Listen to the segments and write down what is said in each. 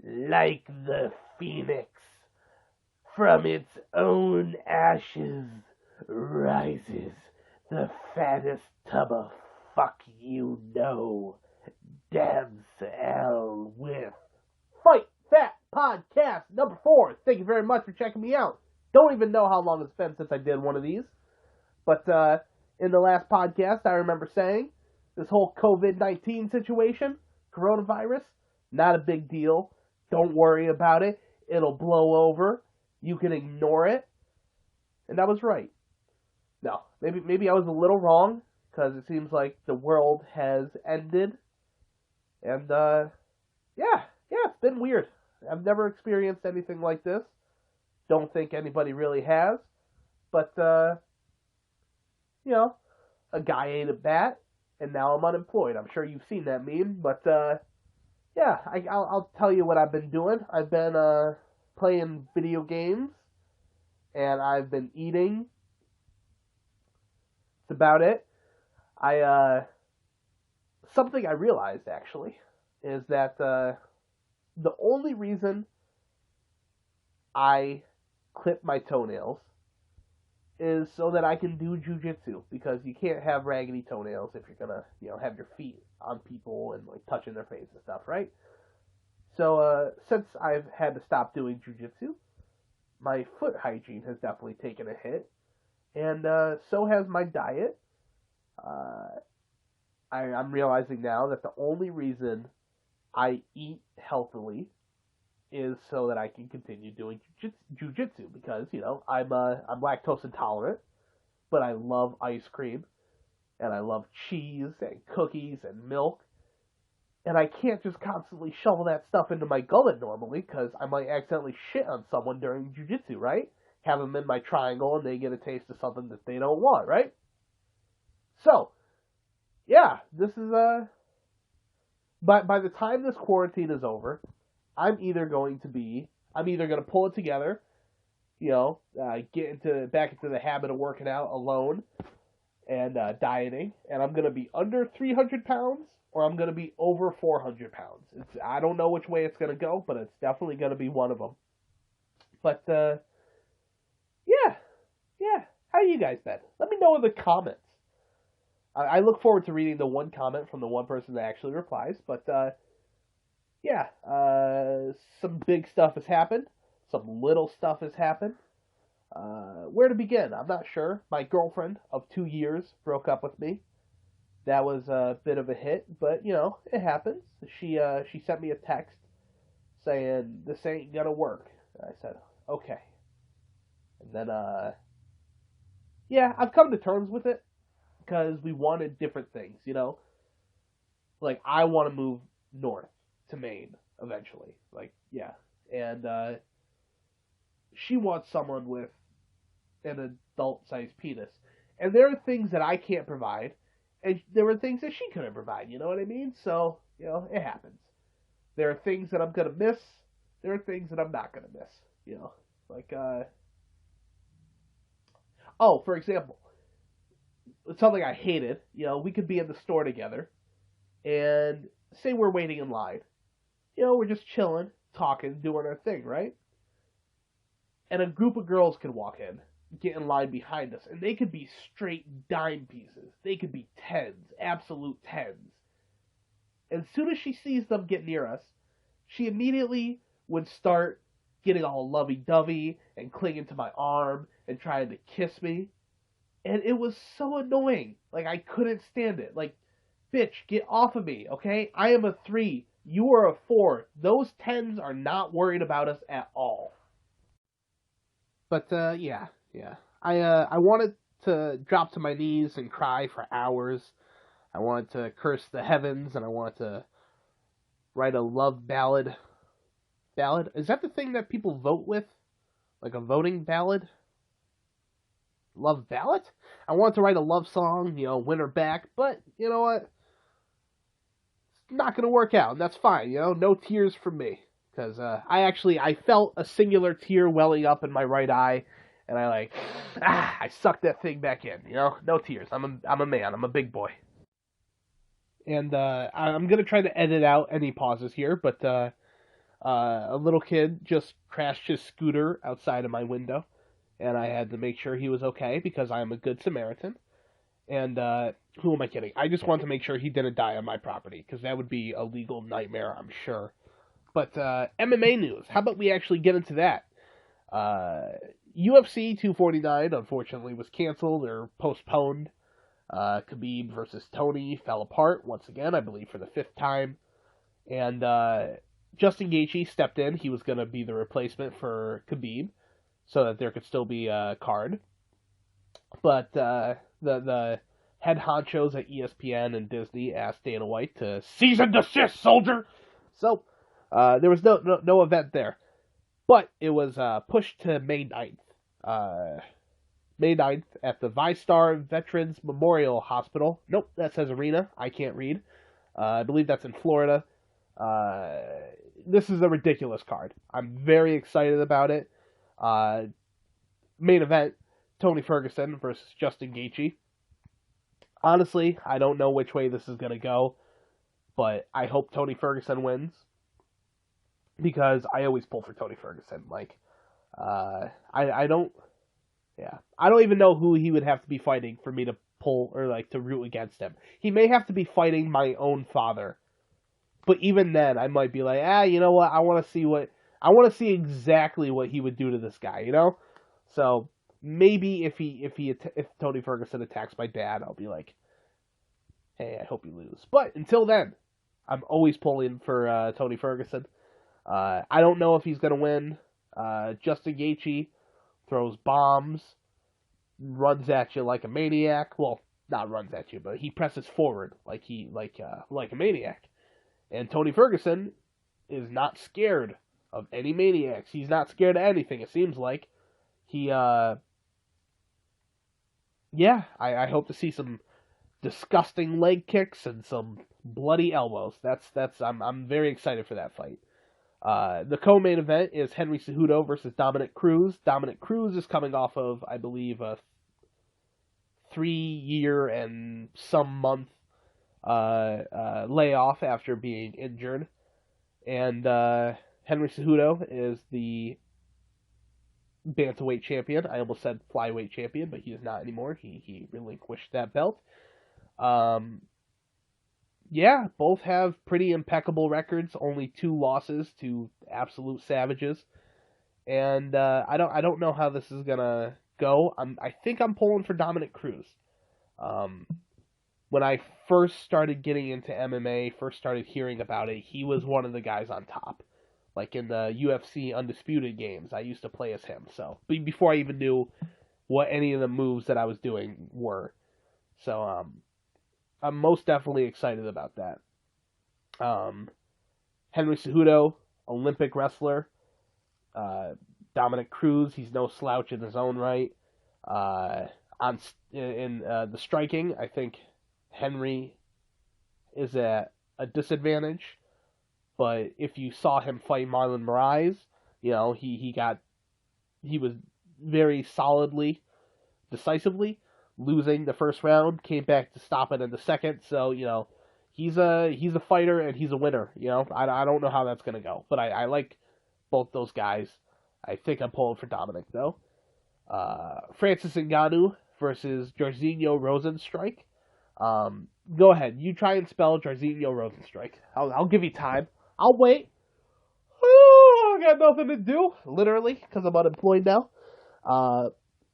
like the phoenix, from its own ashes rises the fattest tub of fuck you know. Denzel with Fight Fat Podcast number 4. Thank you very much for checking me out. Don't even know how long it's been since I did one of these. But in the last podcast, I remember saying this whole COVID-19 situation, coronavirus, not a big deal. Don't worry about it. It'll blow over. You can ignore it. And I was right. No, maybe I was a little wrong, because it seems like the world has ended. And, yeah, it's been weird. I've never experienced anything like this. Don't think anybody really has. But, a guy ate a bat, and now I'm unemployed. I'm sure you've seen that meme. But, yeah, I'll tell you what I've been doing. I've been, playing video games, and I've been eating. That's about it. Something I realized, actually, is that the only reason I clip my toenails is so that I can do jujitsu, because you can't have raggedy toenails if you're gonna, have your feet on people and, touching their face and stuff, right? So, since I've had to stop doing jujitsu, my foot hygiene has definitely taken a hit, and so has my diet. I'm realizing now that the only reason I eat healthily is so that I can continue doing jujitsu, because, I'm lactose intolerant, but I love ice cream, and I love cheese, and cookies, and milk, and I can't just constantly shovel that stuff into my gullet normally, because I might accidentally shit on someone during jujitsu, right? Have them in my triangle, and they get a taste of something that they don't want, right? So, yeah, this is, by the time this quarantine is over, I'm either going to pull it together, get back into the habit of working out alone and dieting, and I'm going to be under 300 pounds, or I'm going to be over 400 pounds. I don't know which way it's going to go, but it's definitely going to be one of them. But, yeah, how you guys been? Let me know in the comments. I look forward to reading the one comment from the one person that actually replies, but, some big stuff has happened. Some little stuff has happened. Where to begin? I'm not sure. My girlfriend of 2 years broke up with me. That was a bit of a hit, but, it happens. She sent me a text saying, "This ain't gonna work." And I said, "Okay." And then, I've come to terms with it, because we wanted different things, Like, I want to move north to Maine eventually. And she wants someone with an adult-sized penis. And there are things that I can't provide, and there were things that she couldn't provide, you know what I mean? So, it happens. There are things that I'm going to miss. There are things that I'm not going to miss, for example, something I hated, we could be in the store together, and say we're waiting in line. We're just chilling, talking, doing our thing, right? And a group of girls could walk in, get in line behind us, and they could be straight dime pieces. They could be tens, absolute tens. And as soon as she sees them get near us, she immediately would start getting all lovey-dovey and clinging to my arm and trying to kiss me. And it was so annoying. I couldn't stand it. Bitch, get off of me, okay? I am a 3. You are a 4. Those 10s are not worried about us at all. But, yeah. I wanted to drop to my knees and cry for hours. I wanted to curse the heavens, and I wanted to write a love ballad. Ballad? Is that the thing that people vote with? Like a voting ballad? Love ballad? I wanted to write a love song, win her back, but, you know what? It's not going to work out, and that's fine, no tears from me. Because I felt a singular tear welling up in my right eye, and I sucked that thing back in, no tears. I'm a man, I'm a big boy. And I'm going to try to edit out any pauses here, but A little kid just crashed his scooter outside of my window, and I had to make sure he was okay because I am a good Samaritan. And who am I kidding? I just want to make sure he didn't die on my property because that would be a legal nightmare, I'm sure. But MMA news. How about we actually get into that? UFC 249 unfortunately was canceled or postponed. Khabib versus Tony fell apart once again, I believe for the fifth time. And Justin Gaethje stepped in. He was going to be the replacement for Khabib so that there could still be a card. But the head honchos at ESPN and Disney asked Dana White to cease and desist, soldier. So there was no event there. But it was pushed to May 9th. May 9th at the VyStar Veterans Memorial Hospital. Nope, that says arena. I can't read. I believe that's in Florida. This is a ridiculous card. I'm very excited about it. Main event, Tony Ferguson versus Justin Gaethje. Honestly, I don't know which way this is going to go, but I hope Tony Ferguson wins because I always pull for Tony Ferguson. I don't even know who he would have to be fighting for me to pull or to root against him. He may have to be fighting my own father. But even then, I might be like, you know what? I want to see exactly what he would do to this guy, you know? So maybe if Tony Ferguson attacks my dad, I'll be like, hey, I hope you lose. But until then, I'm always pulling for Tony Ferguson. I don't know if he's gonna win. Justin Gaethje throws bombs, runs at you like a maniac. Well, not runs at you, but he presses forward like a maniac. And Tony Ferguson is not scared of any maniacs. He's not scared of anything, it seems like. I hope to see some disgusting leg kicks and some bloody elbows. I'm very excited for that fight. The co-main event is Henry Cejudo versus Dominick Cruz. Dominick Cruz is coming off of, I believe, a 3-year and some month layoff after being injured. And Henry Cejudo is the bantamweight champion. I almost said flyweight champion, but he is not anymore. He relinquished that belt. Both have pretty impeccable records. Only 2 losses to absolute savages. And I don't know how this is gonna go. I think I'm pulling for Dominick Cruz. When I first started getting into MMA, first started hearing about it, he was one of the guys on top. Like in the UFC Undisputed games, I used to play as him. So before I even knew what any of the moves that I was doing were. So I'm most definitely excited about that. Henry Cejudo, Olympic wrestler. Dominick Cruz, he's no slouch in his own right. In the striking, I think Henry is at a disadvantage, but if you saw him fight Marlon Moraes, you know, he was very solidly, decisively losing the first round, came back to stop it in the second, so, you know, he's a fighter and he's a winner, you know. I don't know how that's going to go, but I like both those guys. I think I'm pulling for Dominic, though. Francis Ngannou versus Jairzinho Rozenstruik. Go ahead. You try and spell Jairzinho Rozenstruik. I'll give you time. I'll wait. I got nothing to do, literally, because I'm unemployed now.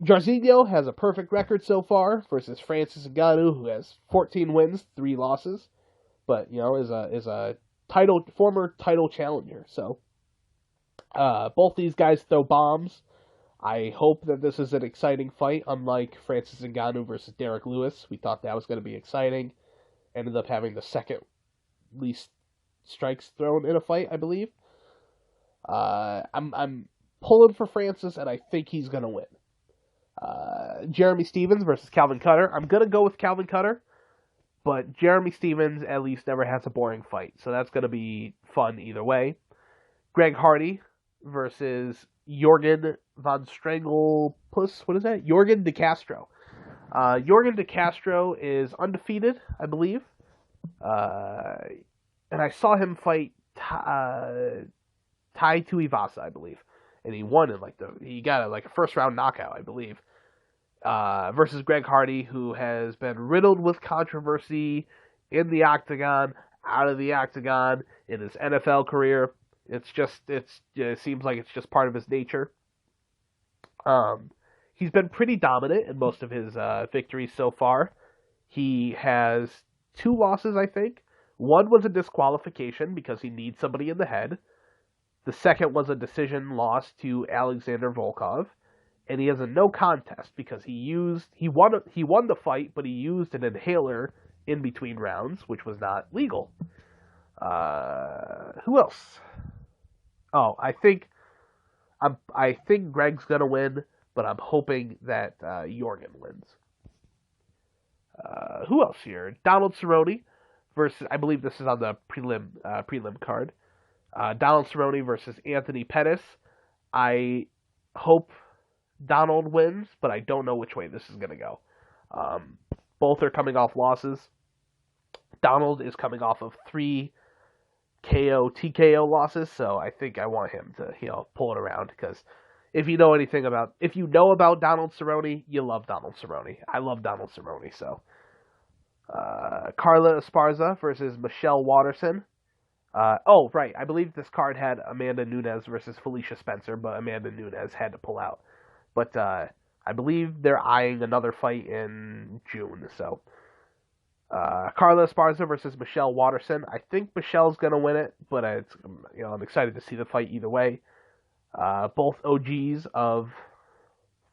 Jairzinho has a perfect record so far versus Francis Ngannou, who has 14 wins, 3 losses, but, you know, is a former title challenger. So both these guys throw bombs. I hope that this is an exciting fight, unlike Francis Ngannou versus Derek Lewis. We thought that was going to be exciting. Ended up having the second least strikes thrown in a fight, I believe. I'm pulling for Francis, and I think he's going to win. Jeremy Stephens versus Calvin Kattar. I'm going to go with Calvin Kattar, but Jeremy Stephens at least never has a boring fight, so that's going to be fun either way. Greg Hardy versus Jorgen von Stranglepuss. What is that? Jorgen De Castro. Jorgen De Castro is undefeated, I believe. And I saw him fight Tai Tuivasa, I believe, and he won in he got a first round knockout, I believe. Versus Greg Hardy, who has been riddled with controversy in the octagon, out of the octagon, in his NFL career. It seems like it's just part of his nature. He's been pretty dominant in most of his victories so far. He has 2 losses, I think. One was a disqualification because he needs somebody in the head. The second was a decision loss to Alexander Volkov. And he has a no contest because he won the fight, but he used an inhaler in between rounds, which was not legal. Who else? Oh, I think Greg's gonna win, but I'm hoping that Jorgen wins. Who else here? Donald Cerrone versus, I believe this is on the prelim card. Donald Cerrone versus Anthony Pettis. I hope Donald wins, but I don't know which way this is going to go. Both are coming off losses. Donald is coming off of 3 KO, TKO losses, so I think I want him to, pull it around, because if you know about Donald Cerrone, you love Donald Cerrone. I love Donald Cerrone, so. Carla Esparza versus Michelle Waterson. Right, I believe this card had Amanda Nunes versus Felicia Spencer, but Amanda Nunes had to pull out. But I believe they're eyeing another fight in June. So Carla Esparza versus Michelle Waterson. I think Michelle's gonna win it, but I'm excited to see the fight either way. Both OGs of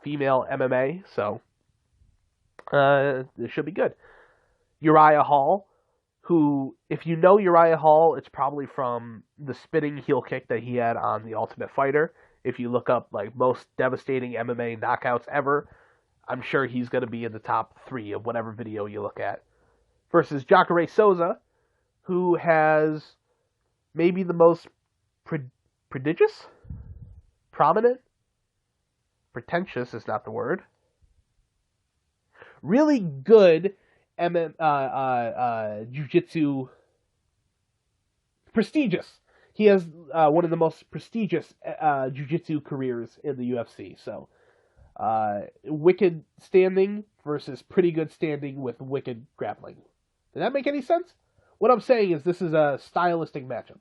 female MMA, so this should be good. Uriah Hall, who, if you know Uriah Hall, it's probably from the spinning heel kick that he had on The Ultimate Fighter. If you look up most devastating MMA knockouts ever, I'm sure he's going to be in the top 3 of whatever video you look at. Versus Jacare Souza, who has maybe the most prodigious, prominent, pretentious is not the word, really good jiu-jitsu, prestigious. He has one of the most prestigious jiu-jitsu careers in the UFC. So, wicked standing versus pretty good standing with wicked grappling. Did that make any sense? What I'm saying is this is a stylistic matchup.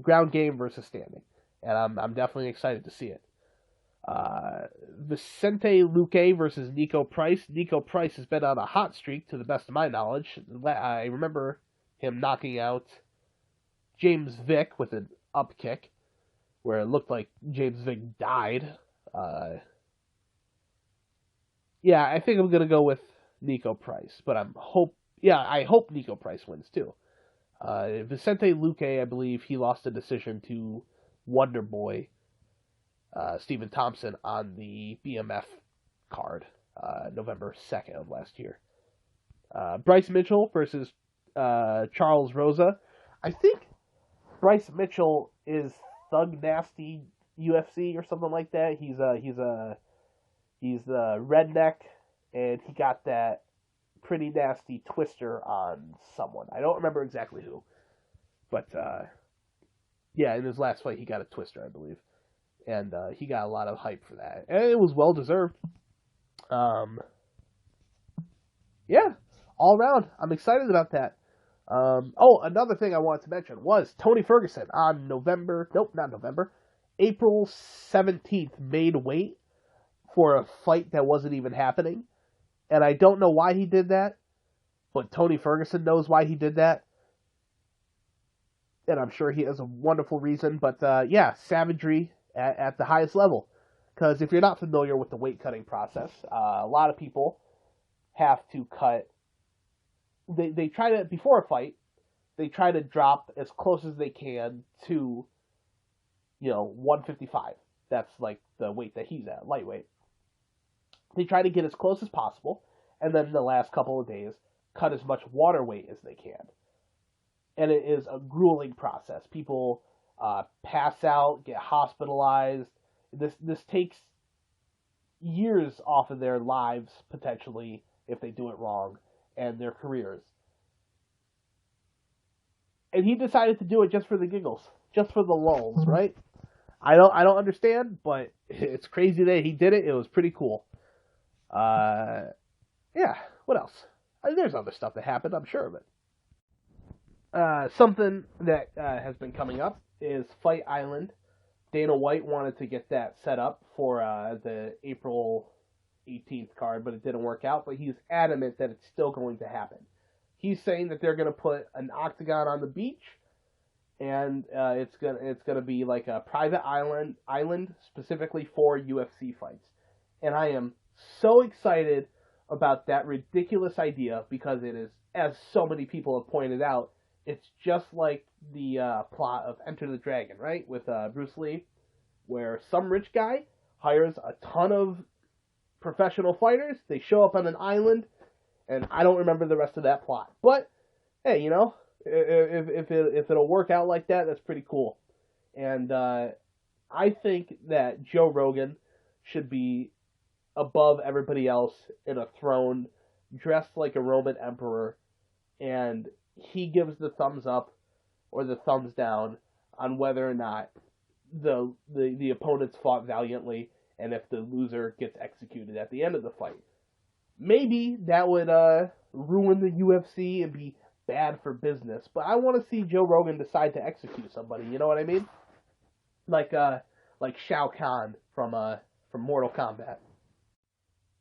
Ground game versus standing. And I'm definitely excited to see it. Vicente Luque versus Nico Price. Nico Price has been on a hot streak, to the best of my knowledge. I remember him knocking out James Vick with an up kick, where it looked like James Vick died. I think I'm gonna go with Nico Price, but I hope Nico Price wins too. Vicente Luque, I believe he lost a decision to Wonder Boy Stephen Thompson on the BMF card, November 2nd of last year. Bryce Mitchell versus Charles Rosa. I think Bryce Mitchell is Thug Nasty UFC or something like that. He's the redneck, and he got that pretty nasty twister on someone. I don't remember exactly who, but in his last fight he got a twister, I believe, and he got a lot of hype for that, and it was well deserved. All around, I'm excited about that. Another thing I wanted to mention was Tony Ferguson on April 17th made weight for a fight that wasn't even happening. And I don't know why he did that, but Tony Ferguson knows why he did that. And I'm sure he has a wonderful reason, but savagery at the highest level. Because if you're not familiar with the weight cutting process, a lot of people have to cut. They try to, before a fight, they try to drop as close as they can to, 155. That's like the weight that he's at, lightweight. They try to get as close as possible, and then the last couple of days, cut as much water weight as they can. And it is a grueling process. People pass out, get hospitalized. This takes years off of their lives, potentially, if they do it wrong, and their careers. And he decided to do it just for the giggles. just for the lulz, right? I don't understand, but it's crazy that he did it. It was pretty cool. Yeah. What else? There's other stuff that happened, I'm sure of it. Something that has been coming up is Fight Island. Dana White wanted to get that set up for the April 18th card, but it didn't work out. But he's adamant that it's still going to happen. He's saying that they're going to put an octagon on the beach, and it's gonna be like a private island specifically for UFC fights. And I am so excited about that ridiculous idea because it is, as so many people have pointed out, it's just like the plot of Enter the Dragon, right? With Bruce Lee, where some rich guy hires a ton of professional fighters. They show up on an island, and I don't remember the rest of that plot. But hey, if it'll work out like that, that's pretty cool. And I think that Joe Rogan should be above everybody else in a throne, dressed like a Roman emperor, and he gives the thumbs up or the thumbs down on whether or not the opponents fought valiantly and if the loser gets executed at the end of the fight. Maybe that would ruin the UFC and be bad for business, but I want to see Joe Rogan decide to execute somebody. You know what I mean? Like Shao Kahn from Mortal Kombat.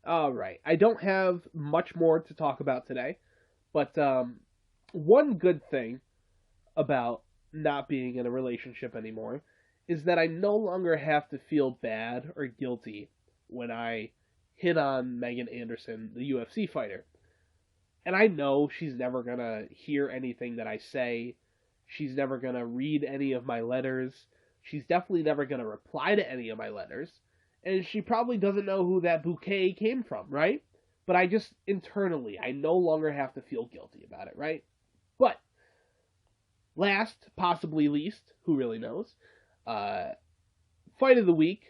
All right, I don't have much more to talk about today, but one good thing about not being in a relationship anymore is that I no longer have to feel bad or guilty when I hit on Megan Anderson, the UFC fighter. And I know she's never going to hear anything that I say. She's never going to read any of my letters. She's definitely never going to reply to any of my letters. And she probably doesn't know who that bouquet came from, right? But I just, internally, I no longer have to feel guilty about it, right? But, last, possibly least, who really knows? Fight of the week,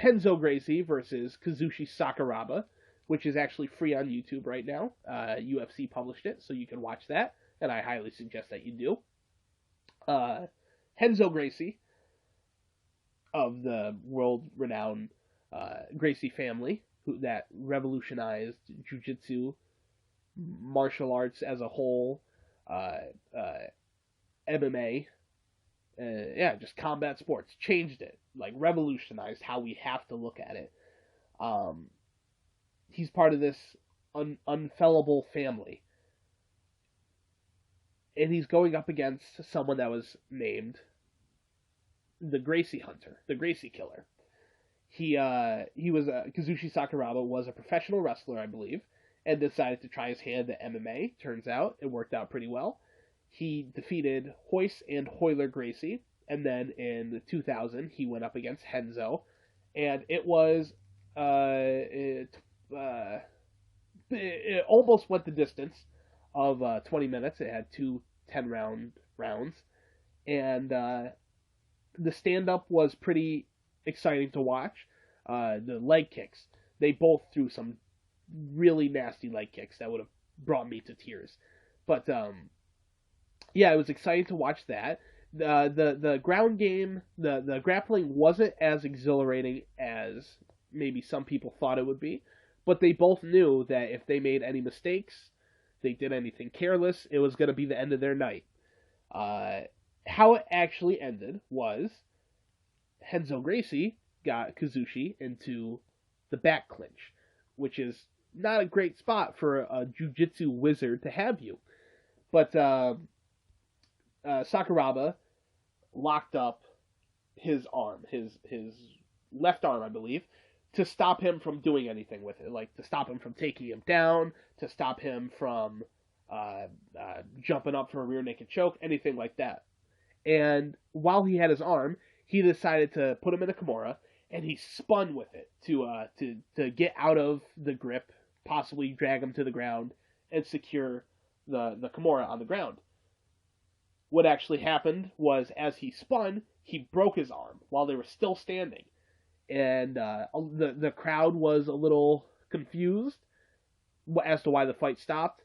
Renzo Gracie versus Kazushi Sakuraba, which is actually free on YouTube right now. UFC published it, so you can watch that, and I highly suggest that you do. Renzo Gracie, of the world-renowned Gracie family, that revolutionized jiu-jitsu, martial arts as a whole, MMA, just combat sports, changed it, like revolutionized how we have to look at it. He's part of this unfellable family. And he's going up against someone that was named the Gracie Hunter, the Gracie Killer. He was Kazushi Sakuraba was a professional wrestler, I believe, and decided to try his hand at MMA. Turns out it worked out pretty well. He defeated Royce and Royler Gracie, and then in 2000 he went up against Renzo, and it was it almost went the distance of 20 minutes. It had two 10-rounds, and the stand-up was pretty exciting to watch. The leg kicks, they both threw some really nasty leg kicks that would have brought me to tears. But yeah, it was exciting to watch that. The ground game, the grappling wasn't as exhilarating as maybe some people thought it would be, but they both knew that if they made any mistakes, they did anything careless, it was going to be the end of their night. How it actually ended was Renzo Gracie got Kazushi into the back clinch, which is not a great spot for a jiu-jitsu wizard to have you. But Sakuraba locked up his arm, his left arm, I believe, to stop him from doing anything with it, like to stop him from taking him down, to stop him from jumping up for a rear naked choke, anything like that. And while he had his arm, he decided to put him in a Kimura, and he spun with it to get out of the grip, possibly drag him to the ground, and secure the Kimura on the ground. What actually happened was, as he spun, he broke his arm while they were still standing. And the crowd was a little confused as to why the fight stopped.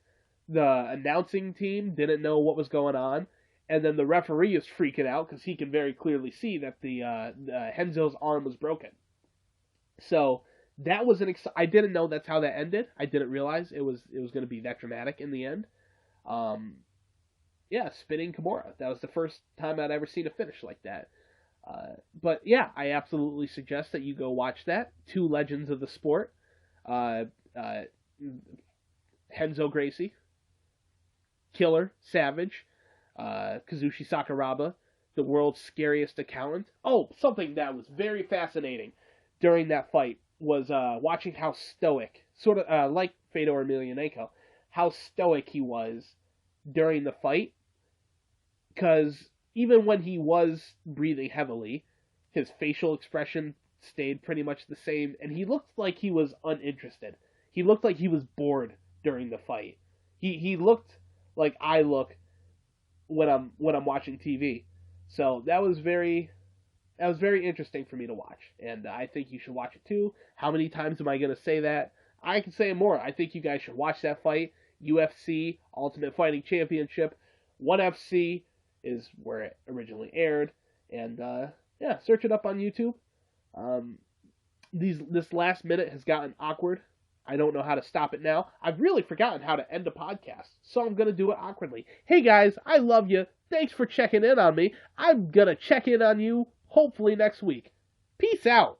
The announcing team didn't know what was going on, and then the referee is freaking out because he can very clearly see that the Renzo's arm was broken. So that was I didn't know that's how that ended. I didn't realize it was going to be that dramatic in the end. Yeah, spinning Kimura. That was the first time I'd ever seen a finish like that. But yeah, I absolutely suggest that you go watch that. Two legends of the sport. Renzo Gracie, Killer, Savage, Kazushi Sakuraba, the world's scariest accountant. Oh, something that was very fascinating during that fight was watching how stoic, sort of like Fedor Emelianenko, how stoic he was during the fight. Because even when he was breathing heavily, his facial expression stayed pretty much the same, and he looked like he was uninterested. He looked like he was bored during the fight. He looked like I look when I'm watching TV. So that was very interesting for me to watch, and I think you should watch it too. How many times am I going to say that? I can say more. I think you guys should watch that fight. UFC Ultimate Fighting Championship, 1FC is where it originally aired, and yeah, search it up on YouTube. This last minute has gotten awkward. I don't know how to stop it now. I've really forgotten how to end a podcast, so I'm going to do it awkwardly. Hey guys, I love you. Thanks for checking in on me. I'm going to check in on you hopefully next week. Peace out.